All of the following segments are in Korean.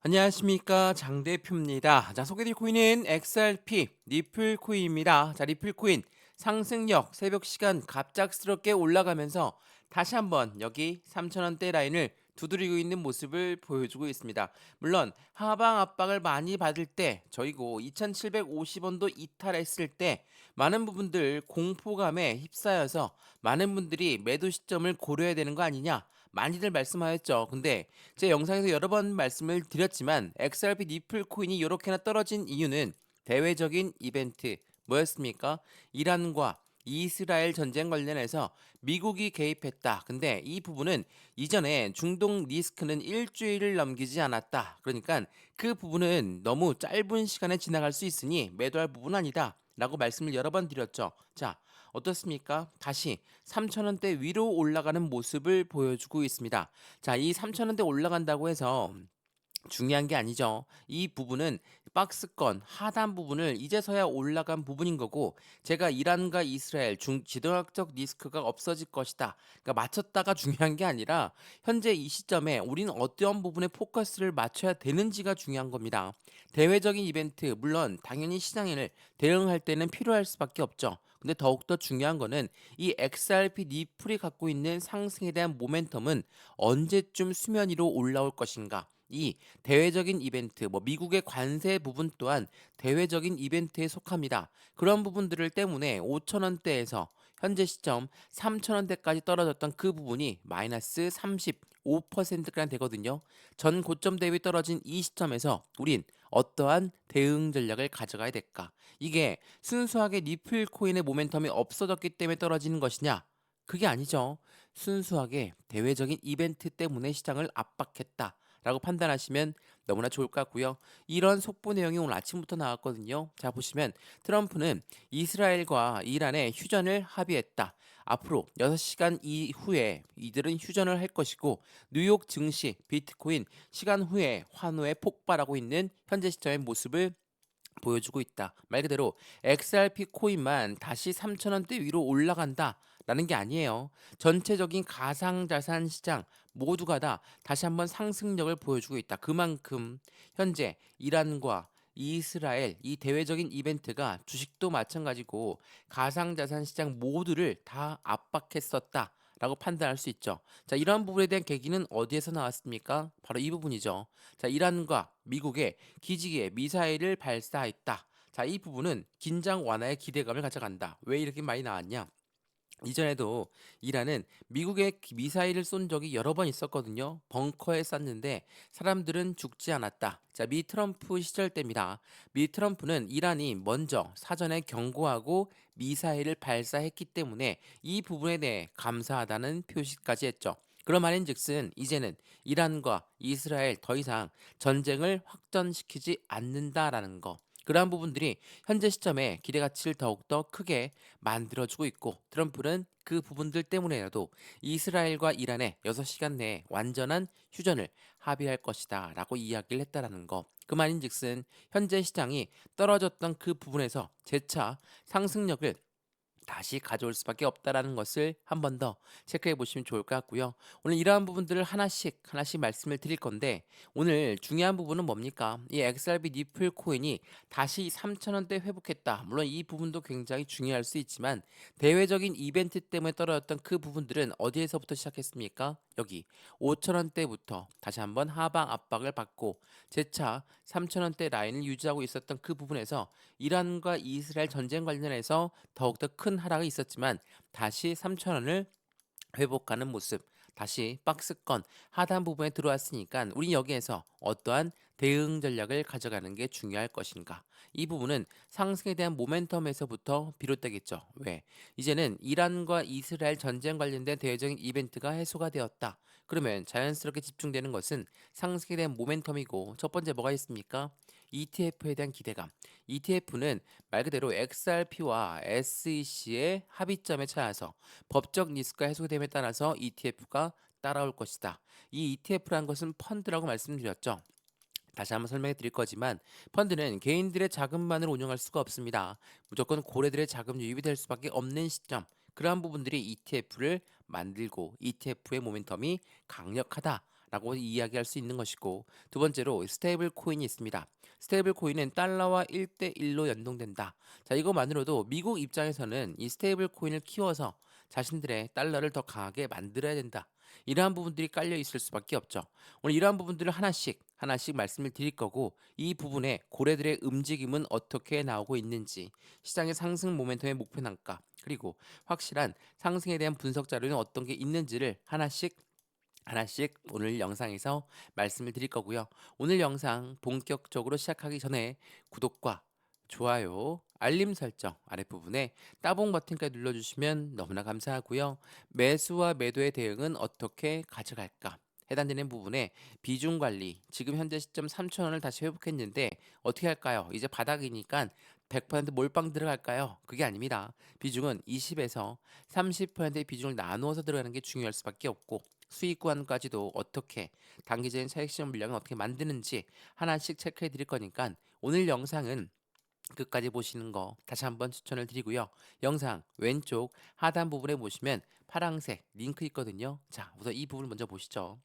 안녕하십니까 장 대표입니다. 자 소개드릴 코인은 XRP 리플 코인입니다. 자 리플 코인 상승력 새벽 시간 갑작스럽게 올라가면서 다시 한번 여기 3,000원대 라인을 두드리고 있는 모습을 보여주고 있습니다. 물론 하방 압박을 많이 받을 때 저희고 2,750원도 이탈했을 때 많은 부분들 공포감에 휩싸여서 많은 분들이 매도 시점을 고려해야 되는 거 아니냐 많이들 말씀하였죠. 근데 제 영상에서 여러 번 말씀을 드렸지만 XRP 니플 코인이 이렇게나 떨어진 이유는 대외적인 이벤트 뭐였습니까? 이란과 이스라엘 전쟁 관련해서 미국이 개입했다. 근데 이 부분은 이전에 중동 리스크는 일주일을 넘기지 않았다. 그러니까 그 부분은 너무 짧은 시간에 지나갈 수 있으니 매도할 부분 아니다. 라고 말씀을 여러 번 드렸죠. 자, 어떻습니까? 다시 3,000원대 위로 올라가는 모습을 보여주고 있습니다. 자, 이 3,000원대 올라간다고 해서 중요한 게 아니죠. 이 부분은 박스권 하단 부분을 이제서야 올라간 부분인 거고 제가 이란과 이스라엘 지정학적 리스크가 없어질 것이다. 그러니까 맞췄다가 중요한 게 아니라 현재 이 시점에 우리는 어떠한 부분에 포커스를 맞춰야 되는지가 중요한 겁니다. 대외적인 이벤트 물론 당연히 시장을 대응할 때는 필요할 수밖에 없죠. 근데 더욱더 중요한 거는 이 XRP 니플이 갖고 있는 상승에 대한 모멘텀은 언제쯤 수면 위로 올라올 것인가? 이 대외적인 이벤트, 뭐 미국의 관세 부분 또한 대외적인 이벤트에 속합니다. 그런 부분들을 때문에 5천원대에서 현재 시점 3천원대까지 떨어졌던 그 부분이 마이너스 35%가량 되거든요. 전 고점 대비 떨어진 이 시점에서 우린 어떠한 대응 전략을 가져가야 될까? 이게 순수하게 리플 코인의 모멘텀이 없어졌기 때문에 떨어지는 것이냐? 그게 아니죠. 순수하게 대외적인 이벤트 때문에 시장을 압박했다. 라고 판단하시면 너무나 좋을 것 같고요. 이런 속보 내용이 오늘 아침부터 나왔거든요. 자, 보시면 트럼프는 이스라엘과 이란의 휴전을 합의했다. 앞으로 6시간 이후에 이들은 휴전을 할 것이고 뉴욕 증시, 비트코인 시간 후에 환호에 폭발하고 있는 현재 시점의 모습을 보여주고 있다. 말 그대로 XRP 코인만 다시 3,000원대 위로 올라간다라는 게 아니에요. 전체적인 가상자산 시장 모두가 다 다시 한번 상승력을 보여주고 있다. 그만큼 현재 이란과 이스라엘 이 대외적인 이벤트가 주식도 마찬가지고 가상자산 시장 모두를 다 압박했었다. 라고 판단할 수 있죠. 자, 이러한 부분에 대한 계기는 어디에서 나왔습니까? 바로 이 부분이죠. 자, 이란과 미국의 기지개 미사일을 발사했다. 자, 이 부분은 긴장 완화의 기대감을 가져간다. 왜 이렇게 많이 나왔냐? 이전에도 이란은 미국의 미사일을 쏜 적이 여러 번 있었거든요. 벙커에 쐈는데 사람들은 죽지 않았다. 자, 미 트럼프 시절 때입니다. 미 트럼프는 이란이 먼저 사전에 경고하고 미사일을 발사했기 때문에 이 부분에 대해 감사하다는 표시까지 했죠. 그런 말인즉슨 이제는 이란과 이스라엘 더 이상 전쟁을 확전시키지 않는다라는 거. 그러한 부분들이 현재 시점에 기대 가치를 더욱더 크게 만들어주고 있고 트럼프는 그 부분들 때문에라도 이스라엘과 이란의 6시간 내에 완전한 휴전을 합의할 것이다 라고 이야기를 했다라는 거. 그 말인즉슨 현재 시장이 떨어졌던 그 부분에서 재차 상승력을 다시 가져올 수밖에 없다라는 것을 한 번 더 체크해 보시면 좋을 것 같고요. 오늘 이러한 부분들을 하나씩 하나씩 말씀을 드릴 건데 오늘 중요한 부분은 뭡니까? 이 XRP 니플 코인이 다시 3,000원대 회복했다. 물론 이 부분도 굉장히 중요할 수 있지만 대외적인 이벤트 때문에 떨어졌던 그 부분들은 어디에서부터 시작했습니까? 여기 5,000원대부터 다시 한번 하방 압박을 받고 재차 3,000원대 라인을 유지하고 있었던 그 부분에서 이란과 이스라엘 전쟁 관련해서 더욱더 큰 하락이 있었지만 다시 3,000원을 회복하는 모습, 다시 박스권 하단 부분에 들어왔으니까 우리 여기에서 어떠한 대응 전략을 가져가는 게 중요할 것인가? 이 부분은 상승에 대한 모멘텀에서부터 비롯되겠죠. 왜? 이제는 이란과 이스라엘 전쟁 관련된 대외적인 이벤트가 해소가 되었다. 그러면 자연스럽게 집중되는 것은 상승에 대한 모멘텀이고 첫 번째 뭐가 있습니까? ETF에 대한 기대감. ETF는 말 그대로 XRP와 SEC의 합의점에 찾아서 법적 리스크가 해소됨에 따라서 ETF가 따라올 것이다. 이 ETF라는 것은 펀드라고 말씀드렸죠. 다시 한번 설명해 드릴 거지만 펀드는 개인들의 자금만을 운영할 수가 없습니다. 무조건 고래들의 자금 유입이 될 수밖에 없는 시점. 그러한 부분들이 ETF를 만들고 ETF의 모멘텀이 강력하다. 라고 이야기할 수 있는 것이고, 두 번째로 스테이블 코인이 있습니다. 스테이블 코인은 달러와 1대1로 연동된다. 자, 이것만으로도 미국 입장에서는 이 스테이블 코인을 키워서 자신들의 달러를 더 강하게 만들어야 된다. 이러한 부분들이 깔려 있을 수밖에 없죠. 오늘 이러한 부분들을 하나씩 하나씩 말씀을 드릴 거고, 이 부분에 고래들의 움직임은 어떻게 나오고 있는지, 시장의 상승 모멘텀의 목표 단가, 그리고 확실한 상승에 대한 분석 자료는 어떤 게 있는지를 하나씩 오늘 영상에서 말씀을 드릴 거고요. 오늘 영상 본격적으로 시작하기 전에 구독과 좋아요, 알림 설정 아랫부분에 따봉 버튼까지 눌러주시면 너무나 감사하고요. 매수와 매도의 대응은 어떻게 가져갈까? 해당되는 부분에 비중 관리, 지금 현재 시점 3,000원을 다시 회복했는데 어떻게 할까요? 이제 바닥이니까 100% 몰빵 들어갈까요? 그게 아닙니다. 비중은 20에서 30%의 비중을 나누어서 들어가는 게 중요할 수밖에 없고, 수익 구간까지도 어떻게 단기적인 차익 실현 물량을 어떻게 만드는지 하나씩 체크해 드릴 거니까 오늘 영상은 끝까지 보시는 거 다시 한번 추천을 드리고요. 영상 왼쪽 하단 부분에 보시면 파란색 링크 있거든요. 자, 우선 이 부분 먼저 보시죠.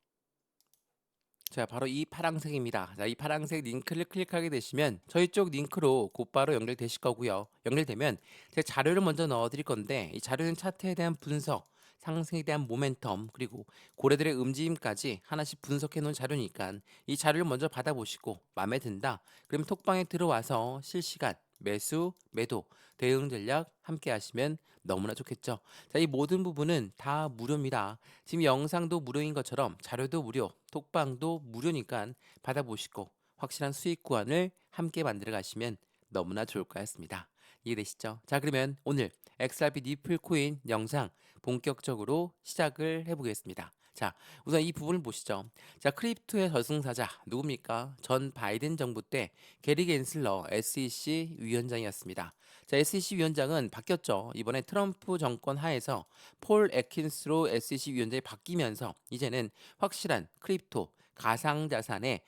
자, 바로 이 파란색입니다. 자, 이 파란색 링크를 클릭하게 되시면 저희 쪽 링크로 곧바로 연결되실 거고요. 연결되면 제 자료를 먼저 넣어 드릴 건데, 이 자료는 차트에 대한 분석, 상승에 대한 모멘텀, 그리고 고래들의 움직임까지 하나씩 분석해 놓은 자료니까 이 자료를 먼저 받아보시고 마음에 든다. 그럼 톡방에 들어와서 실시간 매수, 매도, 대응 전략 함께 하시면 너무나 좋겠죠. 자, 이 모든 부분은 다 무료입니다. 지금 영상도 무료인 것처럼 자료도 무료, 톡방도 무료니까 받아보시고 확실한 수익 구간을 함께 만들어 가시면 너무나 좋을 것 같습니다. 이해되시죠? 자, 그러면 오늘 XRP 니플 코인 영상 본격적으로 시작을 해보겠습니다. 자, 우선 이 부분을 보시죠. 자, 크립토의 저승사자 누굽니까? 전 바이든 정부 때 게리 겐슬러 SEC 위원장이었습니다. 자, SEC 위원장은 바뀌었죠. 이번에 트럼프 정권 하에서 폴 애킨스로 SEC 위원장이 바뀌면서 이제는 확실한 크립토 가상자산의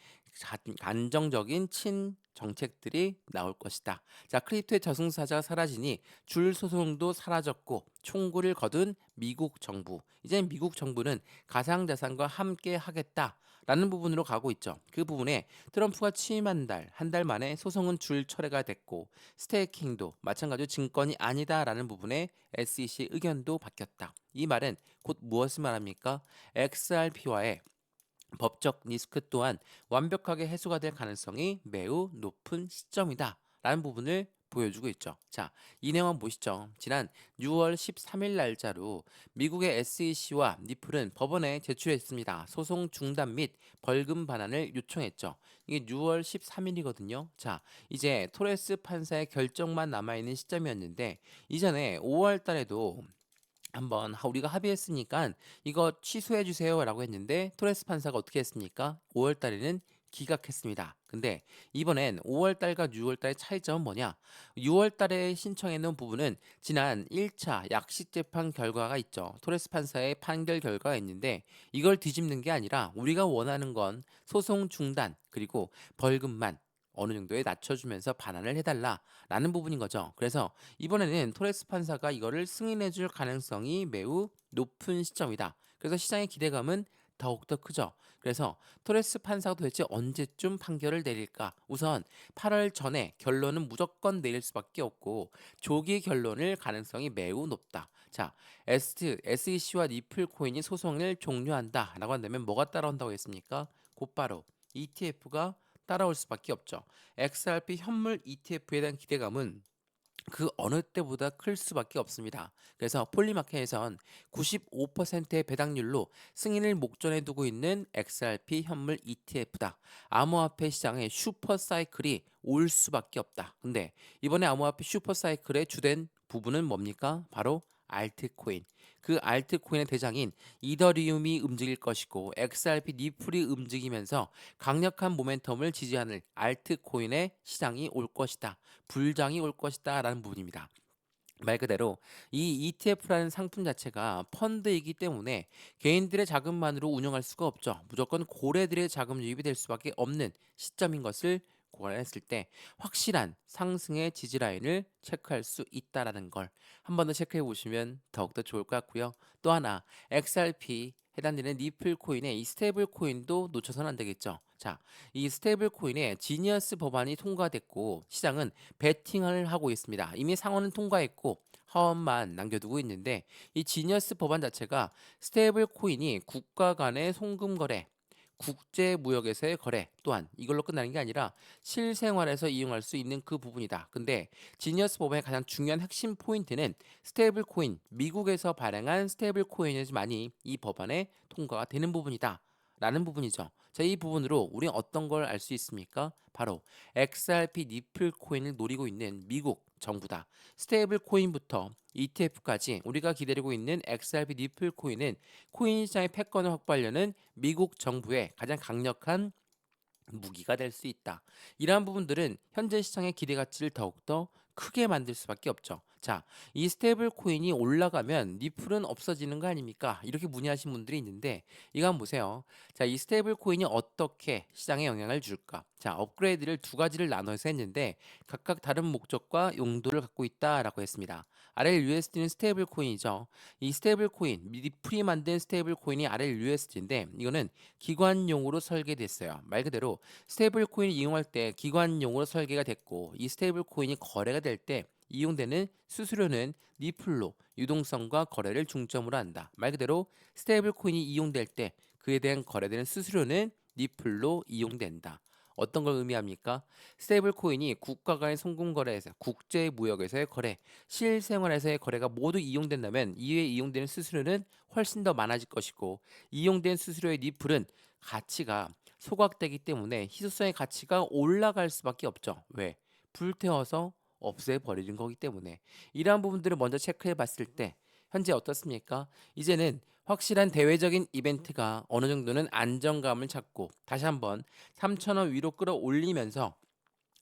안정적인 친 정책들이 나올 것이다. 자, 크립토의 저승사자가 사라지니 줄 소송도 사라졌고 총구를 거둔 미국 정부. 이제 미국 정부는 가상자산과 함께 하겠다라는 부분으로 가고 있죠. 그 부분에 트럼프가 취임한 한 달 만에 소송은 줄 철회가 됐고, 스테이킹도 마찬가지로 증권이 아니다라는 부분에 SEC 의견도 바뀌었다. 이 말은 곧 무엇을 말합니까? XRP와의 법적 리스크 또한 완벽하게 해소가 될 가능성이 매우 높은 시점이다 라는 부분을 보여주고 있죠. 자, 이 내용 한번 보시죠. 지난 6월 13일 날짜로 미국의 SEC와 니플은 법원에 제출했습니다. 소송 중단 및 벌금 반환을 요청했죠. 이게 6월 13일이거든요. 자, 이제 토레스 판사의 결정만 남아있는 시점이었는데, 이전에 5월 달에도 한번 우리가 합의했으니까 이거 취소해 주세요라고 했는데 토레스 판사가 어떻게 했습니까? 5월 달에는 기각했습니다. 근데 이번엔 5월 달과 6월 달의 차이점은 뭐냐? 6월 달에 신청해 놓은 부분은 지난 1차 약식 재판 결과가 있죠. 토레스 판사의 판결 결과가 있는데, 이걸 뒤집는 게 아니라 우리가 원하는 건 소송 중단 그리고 벌금만 어느 정도에 낮춰주면서 반환을 해달라라는 부분인 거죠. 그래서 이번에는 토레스 판사가 이거를 승인해 줄 가능성이 매우 높은 시점이다. 그래서 시장의 기대감은 더욱더 크죠. 그래서 토레스 판사가 도대체 언제쯤 판결을 내릴까? 우선 8월 전에 결론은 무조건 내릴 수밖에 없고 조기 결론을 가능성이 매우 높다. 자, SEC와 니플 코인이 소송을 종료한다라고 한다면 뭐가 따라온다고 했습니까? 곧바로 ETF가 따라올 수밖에 없죠. XRP 현물 ETF에 대한 기대감은 그 어느 때보다 클 수밖에 없습니다. 그래서 폴리마켓에선 95%의 배당률로 승인을 목전에 두고 있는 XRP 현물 ETF다. 암호화폐 시장에 슈퍼 사이클이 올 수밖에 없다. 근데 이번에 암호화폐 슈퍼 사이클의 주된 부분은 뭡니까? 바로 알트코인. 그 알트코인의 대장인 이더리움이 움직일 것이고 XRP 니플이 움직이면서 강력한 모멘텀을 지지하는 알트코인의 시장이 올 것이다. 불장이 올 것이다 라는 부분입니다. 말 그대로 이 ETF라는 상품 자체가 펀드이기 때문에 개인들의 자금만으로 운영할 수가 없죠. 무조건 고래들의 자금 유입이 될 수밖에 없는 시점인 것을 고려했을 때 확실한 상승의 지지 라인을 체크할 수 있다라는 걸 한 번 더 체크해 보시면 더욱더 좋을 것 같고요. 또 하나 XRP 해당되는 리플 코인의 이 스테이블 코인도 놓쳐서는 안 되겠죠. 자, 이 스테이블 코인의 지니어스 법안이 통과됐고 시장은 베팅을 하고 있습니다. 이미 상원은 통과했고 하원만 남겨두고 있는데 이 지니어스 법안 자체가 스테이블 코인이 국가 간의 송금 거래 국제 무역에서의 거래 또한 이걸로 끝나는 게 아니라 실생활에서 이용할 수 있는 그 부분이다. 근데 지니어스 법안의 가장 중요한 핵심 포인트는 스테이블 코인, 미국에서 발행한 스테이블 코인이지만이 이 법안에 통과가 되는 부분이다. 라는 부분이죠. 자, 이 부분으로 우리는 어떤 걸 알 수 있습니까? 바로 XRP 니플 코인을 노리고 있는 미국 정부다. 스테이블 코인부터 ETF까지 우리가 기다리고 있는 XRP 니플 코인은 코인 시장의 패권을 확보하려는 미국 정부의 가장 강력한 무기가 될 수 있다. 이러한 부분들은 현재 시장의 기대 가치를 더욱더 크게 만들 수밖에 없죠. 자, 이 스테이블 코인이 올라가면 니플은 없어지는 거 아닙니까? 이렇게 문의하신 분들이 있는데 이거 한번 보세요. 자, 이 스테이블 코인이 어떻게 시장에 영향을 줄까? 자, 업그레이드를 두 가지를 나눠서 했는데 각각 다른 목적과 용도를 갖고 있다라고 했습니다. RLUSD는 스테이블 코인이죠. 이 스테이블 코인, 니플이 만든 스테이블 코인이 RLUSD인데 이거는 기관용으로 설계됐어요. 말 그대로 스테이블 코인을 이용할 때 기관용으로 설계가 됐고 이 스테이블 코인이 거래가 될 때 이용되는 수수료는 리플로 유동성과 거래를 중점으로 한다. 말 그대로 스테이블 코인이 이용될 때 그에 대한 거래되는 수수료는 리플로 이용된다. 어떤 걸 의미합니까? 스테이블 코인이 국가 간의 송금 거래에서 국제 무역에서의 거래, 실생활에서의 거래가 모두 이용된다면 이에 이용되는 수수료는 훨씬 더 많아질 것이고 이용된 수수료의 리플은 가치가 소각되기 때문에 희소성의 가치가 올라갈 수밖에 없죠. 왜? 불태워서 없애버리는 거기 때문에 이러한 부분들을 먼저 체크해 봤을 때 현재 어떻습니까? 이제는 확실한 대외적인 이벤트가 어느 정도는 안정감을 찾고 다시 한번 3,000원 위로 끌어올리면서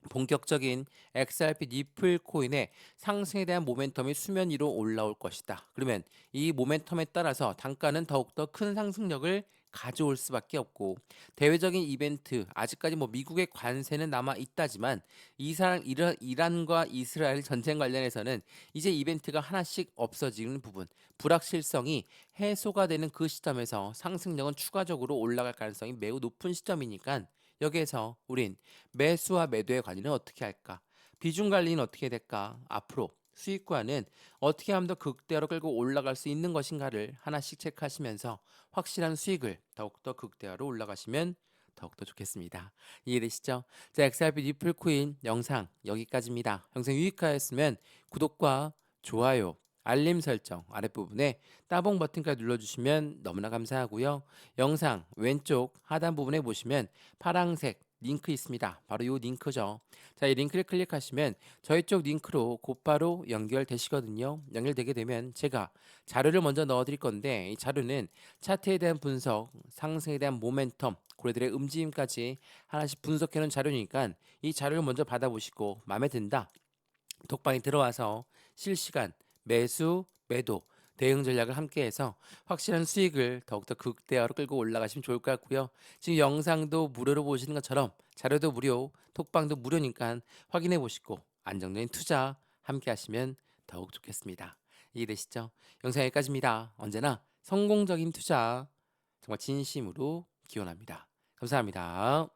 본격적인 XRP 니플 코인의 상승에 대한 모멘텀이 수면 위로 올라올 것이다. 그러면 이 모멘텀에 따라서 단가는 더욱더 큰 상승력을 가져올 수밖에 없고 대외적인 이벤트 아직까지 뭐 미국의 관세는 남아 있다지만 이란과 이스라엘 전쟁 관련해서는 이제 이벤트가 하나씩 없어지는 부분 불확실성이 해소가 되는 그 시점에서 상승력은 추가적으로 올라갈 가능성이 매우 높은 시점이니까 여기에서 우린 매수와 매도의 관리는 어떻게 할까? 비중 관리는 어떻게 될까? 앞으로 수익과는 어떻게 하면 더 극대화로 끌고 올라갈 수 있는 것인가를 하나씩 체크하시면서 확실한 수익을 더욱더 극대화로 올라가시면 더욱더 좋겠습니다. 이해되시죠? 자, XRP 리플 코인 영상 여기까지입니다. 영상 유익하였으면 구독과 좋아요, 알림 설정 아랫부분에 따봉 버튼까지 눌러주시면 너무나 감사하고요. 영상 왼쪽 하단 부분에 보시면 파랑색 링크 있습니다. 바로 이 링크죠. 자, 이 링크를 클릭하시면 저희 쪽 링크로 곧바로 연결되시거든요. 연결되게 되면 제가 자료를 먼저 넣어드릴 건데 이 자료는 차트에 대한 분석, 상승에 대한 모멘텀, 고래들의 움직임까지 하나씩 분석해놓은 자료니까 이 자료를 먼저 받아보시고 마음에 든다. 톡방에 들어와서 실시간 매수, 매도, 대응 전략을 함께해서 확실한 수익을 더욱더 극대화로 끌고 올라가시면 좋을 것 같고요. 지금 영상도 무료로 보시는 것처럼 자료도 무료, 톡방도 무료니까 확인해 보시고 안정적인 투자 함께 하시면 더욱 좋겠습니다. 이해되시죠? 영상 여기까지입니다. 언제나 성공적인 투자 정말 진심으로 기원합니다. 감사합니다.